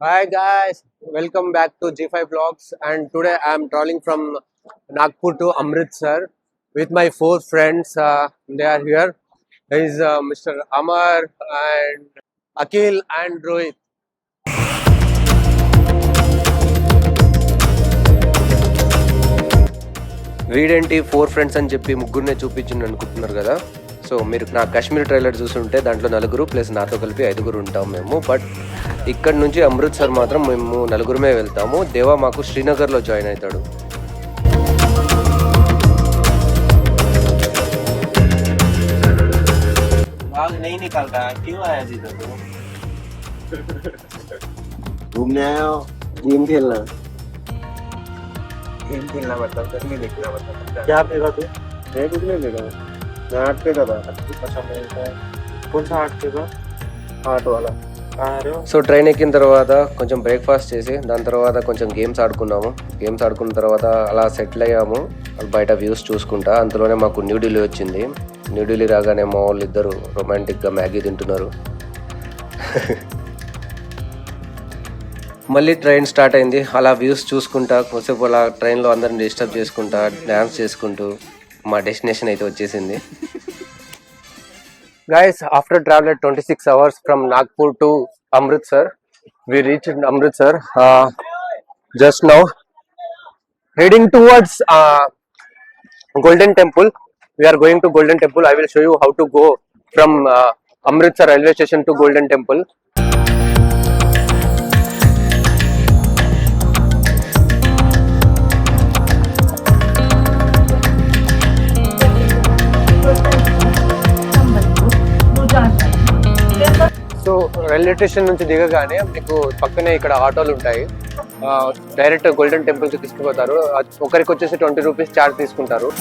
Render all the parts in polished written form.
Hi guys, welcome back to G5 Vlogs. And today I am traveling from Nagpur to Amritsar with my four friends. They are here. There is Mr. Amar and Akhil and Rohit. వీడేంటి four friends అని చెప్పి ముగ్గురునే చూపించింది అనుకుంటున్నారు కదా. So మీరు నా Kashmir trailer చూస్తుంటే దాంట్లో నలుగురు ప్లస్ నాతో కలిపి ఐదుగురు ఉంటాం మేము. బట్ ఇక్కడ నుంచి అమృత్సర్ మాత్రం మేము నలుగురమే వెళ్తాము. దేవా మాకు శ్రీనగర్లో జాయిన్ అవుతాడు. नहीं निकलता क्यों आया जी तो घूमने आया हो गेम खेलना मतलब नहीं देखना मतलब क्या पेगा तू मैं कुछ नहीं पेगा मैं 8 पे था अच्छा मिलता है कौन सा 8 पे का 8 वाला సో ట్రైన్ ఎక్కిన తర్వాత కొంచెం బ్రేక్ఫాస్ట్ చేసి దాని తర్వాత కొంచెం గేమ్స్ ఆడుకున్నాము. గేమ్స్ ఆడుకున్న తర్వాత అలా సెటిల్ అయ్యాము బయట వ్యూస్ చూసుకుంటా. అంతలోనే మాకు న్యూఢిల్లీ వచ్చింది. న్యూఢిల్లీ రాగానే మా వాళ్ళు ఇద్దరు రొమాంటిక్గా మ్యాగీ తింటున్నారు. మళ్ళీ ట్రైన్ స్టార్ట్ అయింది. అలా వ్యూస్ చూసుకుంటా కొద్దిసేపు అలా ట్రైన్లో అందరిని డిస్టర్బ్ చేసుకుంటా డ్యాన్స్ చేసుకుంటూ మా డెస్టినేషన్ అయితే వచ్చేసింది. Guys, after traveling 26 hours from Nagpur to Amritsar, we reached Amritsar just now. Heading towards Golden Temple. We are going to Golden Temple. I will show you how to go from Amritsar railway station to Golden Temple. So railway station నుంచి దిగగానే మీకు పక్కనే ఇక్కడ ఆటోలు ఉంటాయి. Direct golden temple కి తీసుకుపోతారు. ఒకరికి వచ్చేసి 20 రూపీస్ ఛార్జ్ తీసుకుంటారు.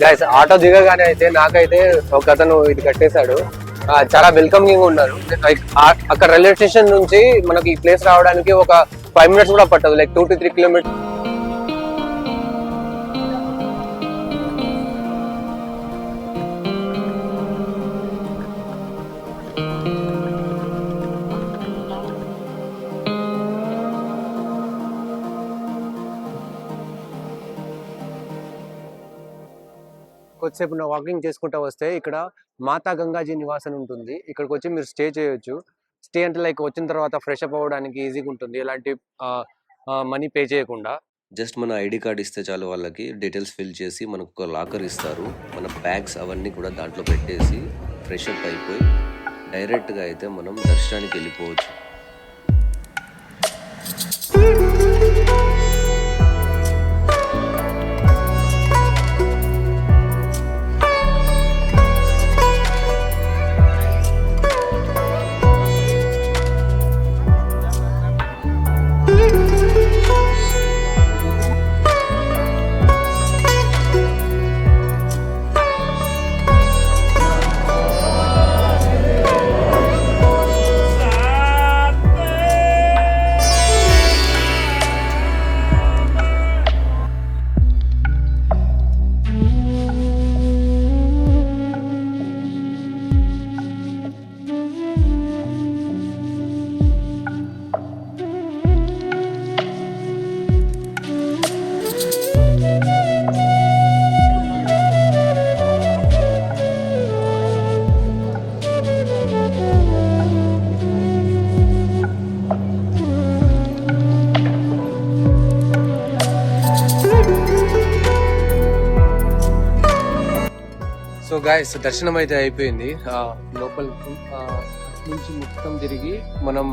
గైస్ ఆటో దిగగానే అయితే నాకైతే ఒక అతను ఇది కట్టేశాడు. చాలా వెల్కమింగ్ ఉన్నారు. లైక్ అక్కడ రైల్వే స్టేషన్ నుంచి మనకి ఈ ప్లేస్ రావడానికి ఒక 5 minutes కూడా పట్టదు. Like 2 to 3 kilometers. కొద్దిసేపు నా వాకింగ్ చేసుకుంటా వస్తే ఇక్కడ మాతా గంగాజీ నివాస్ అని ఉంటుంది. ఇక్కడికి వచ్చి మీరు స్టే చేయొచ్చు. స్టే అంటే లైక్ వచ్చిన తర్వాత ఫ్రెష్ అప్ అవ్వడానికి ఈజీగా ఉంటుంది. ఎలాంటి మనీ పే చేయకుండా. జస్ట్ మన ఐడి కార్డ్ ఇస్తే చాలు, వాళ్ళకి డీటెయిల్స్ ఫిల్ చేసి మనకు ఒక లాకర్ ఇస్తారు. మన బ్యాగ్స్ అవన్నీ కూడా దాంట్లో పెట్టేసి ఫ్రెష్ అప్ అయిపోయి డైరెక్ట్గా అయితే మనం దర్శనానికి వెళ్ళిపోవచ్చు. సో గాయస్ దర్శనం అయితే అయిపోయింది. లోపల నుంచి మొత్తం తిరిగి మనం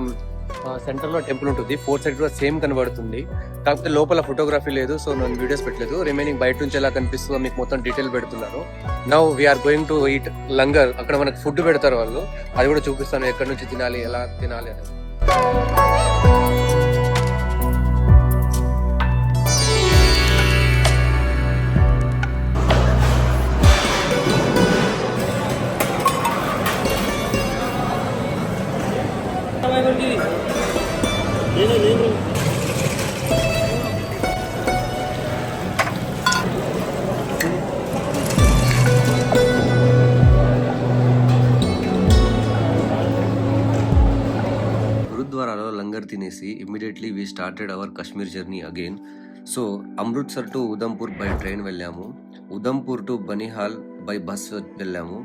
సెంటర్లో టెంపుల్ ఉంటుంది. 4 సైడ్ కూడా సేమ్ కనబడుతుంది. కాకపోతే లోపల ఫోటోగ్రఫీ లేదు, సో నేను వీడియోస్ పెట్టలేదు. రిమైనింగ్ బయట నుంచి ఎలా కనిపిస్తుందో మీకు మొత్తం డీటెయిల్ పెడుతున్నాను. Now we are going to eat langar. అక్కడ మనకు ఫుడ్ పెడతారు వాళ్ళు, అది కూడా చూపిస్తాను ఎక్కడి నుంచి తినాలి, ఎలా తినాలి అనేది. గురుద్వారాలో లంగర్ తినేసి immediately we started our Kashmir journey again. So Amritsar to Udhampur by train వెళ్ళాము, Udhampur to Banihal by bus వెళ్ళాము,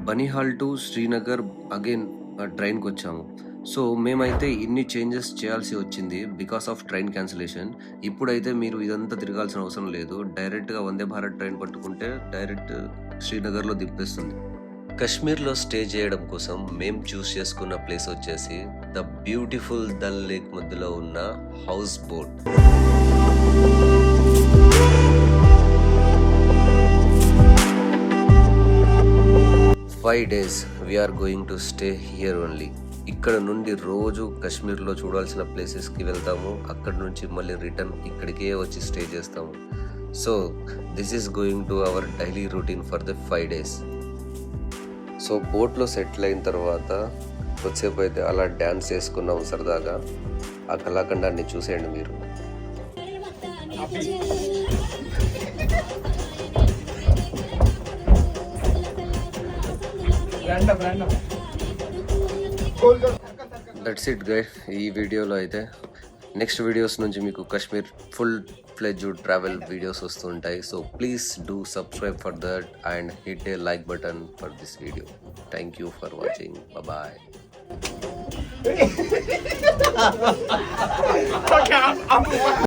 బనిహాల్ టు శ్రీనగర్ అగైన్ ట్రైన్కి వచ్చాము. సో మేమైతే ఇన్ని చేంజెస్ చేయాల్సి వచ్చింది బికాస్ ఆఫ్ ట్రైన్ క్యాన్సిలేషన్. ఇప్పుడైతే మీరు ఇదంతా తిరగాల్సిన అవసరం లేదు, డైరెక్ట్గా వందే భారత్ ట్రైన్ పట్టుకుంటే డైరెక్ట్ శ్రీనగర్లో దింపేస్తుంది. కశ్మీర్లో స్టే చేయడం కోసం మేము చూస్ చేసుకున్న ప్లేస్ వచ్చేసి ద బ్యూటిఫుల్ దల్ లేక్ మధ్యలో ఉన్న houseboat. 5 days we are going to stay here only. ఇక్కడ నుండి రోజు కశ్మీర్లో చూడాల్సిన ప్లేసెస్కి వెళ్తాము, అక్కడ నుంచి మళ్ళీ రిటర్న్ ఇక్కడికే వచ్చి స్టే చేస్తాము. So this is going to our daily routine for the 5 days. So బోట్లో సెటిల్ అయిన తర్వాత కొద్దిసేపు అయితే అలా డ్యాన్స్ చేసుకున్నాం సరదాగా. ఆ కళాఖండాన్ని చూసేయండి మీరు. దట్స్ ఇట్ గైస్ ఈ వీడియోలో అయితే. నెక్స్ట్ వీడియోస్ నుంచి మీకు Kashmir full fledged travel videos వస్తుంటాయి. So please do subscribe for that and hit a like button for this video. Thank you for watching. Bye.